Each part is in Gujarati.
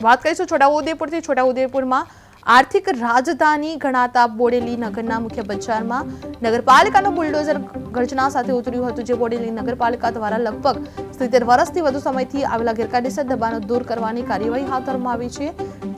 વાત કરીશું છોટાઉદેપુરથી। છોટાઉદેપુરમાં આર્થિક રાજધાની ગણાતા બોડેલી નગરના મુખ્ય બજારમાં નગરપાલિકાનું બુલડોઝર ગર્જના સાથે ઉતર્યું હતું, જે બોડેલી નગરપાલિકા દ્વારા લગભગ 70 વર્ષથી વધુ સમયથી આવેલા ગેરકાયદેસર દબાણો દૂર કરવાની કાર્યવાહી હાથ ધરવામાં આવી છે,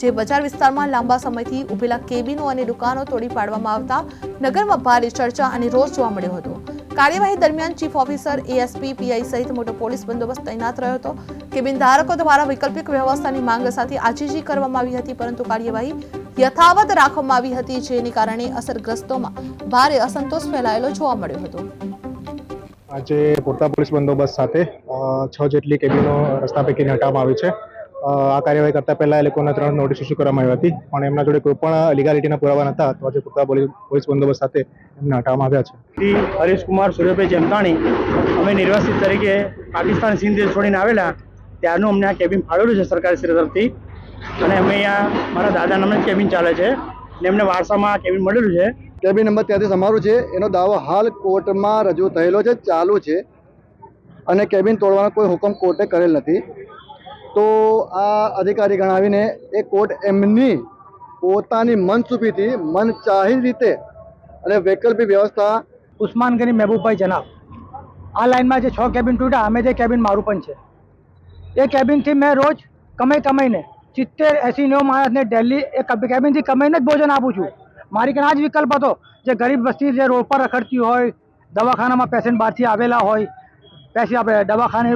જે બજાર વિસ્તારમાં લાંબા સમયથી ઉભેલા કેબિનો અને દુકાનો તોડી પાડવામાં આવતા નગરમાં ભારે ચર્ચા અને રોષ જોવા મળ્યો હતો। કાર્યવાહી દરમિયાન ચીફ ઓફિસર, એએસપી, પીઆઈ સહિત મોટો પોલીસ બંદોબસ્ત તૈનાત રહ્યો હતો। કેબિન ધારકો દ્વારા વૈકલ્પિક વ્યવસ્થાની માંગ સાથે આજીજી કરવામાં આવી હતી, પરંતુ કાર્યવાહી યથાવત રાખવામાં આવી હતી, જેને કારણે અસરગ્રસ્તોમાં ભારે અસંતોષ ફેલાયેલો જોવા મળ્યો હતો। આજે પૂરતા પોલીસ બંદોબસ્ત સાથે 6 જેટલી કેબિનો રસ્તા પૈકીને હટાવવામાં આવી છે। આ કાર્યવાહી કરતા પહેલા એ લોકોને 3 નોટિસ ઇસ્યુ કરવામાં આવી હતી, પણ એમના જોડે કોઈ પણ લીગાલિટીના પુરાવા નહોતા, તો આજે પૂરતા પોલીસ બંદોબસ્ત સાથે એમને હટાવવામાં આવ્યા છે। હરીશ કુમાર સૂર્યભાઈ ચેમકાણી, અમે નિર્વાસિત તરીકે પાકિસ્તાન સિંધ દેશ છોડીને આવેલા ત્યારનું અમને આ કેબિન ફાળવેલું છે સરકારશ્રી તરફથી, અને અમે અહીંયા મારા દાદા નામે કેબિન ચાલે છે અને એમને વારસામાં કેબિન મળેલું છે। કેબિન નંબર 33 અમારું છે, એનો દાવો હાલ કોર્ટમાં રજૂ થયેલો છે, ચાલુ છે, અને કેબિન તોડવાનો કોઈ હુકમ કોર્ટે કરેલ નથી। તો આ અધિકારી ગણાવીને એ કોર્ટ એમની પોતાની મનસુબીથી મનચાહી રીતે અને વૈકલ્પિક વ્યવસ્થા ઉસ્માન ગની મહેબૂબભાઈ જનાબ, આ લાઈનમાં જે 6 કેબિન તૂટ્યા, અમે જે કેબિન મારું પણ છે, એ કેબિનથી મેં રોજ કમાઈને 70-80-90 માણસને ડેલી એ કેબિનથી કમાઈને જ ભોજન આપું છું। મારી પાસે આ જ વિકલ્પ હતો, જે ગરીબ વસ્તી જે રોડ પર રખડતી હોય, દવાખાનામાં પેશન્ટ બહારથી આવેલા હોય, પછી આપણે દવાખાને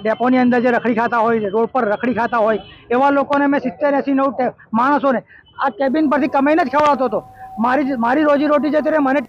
ડેપોની અંદર જે રખડી ખાતા હોય, રોડ પર રખડી ખાતા હોય, એવા લોકોને મેં 70-80-90 માણસોને આ કેબિન પરથી કમાઈને જ ખવડાવતો હતો। મારી રોજીરોટી જતી રહે, મને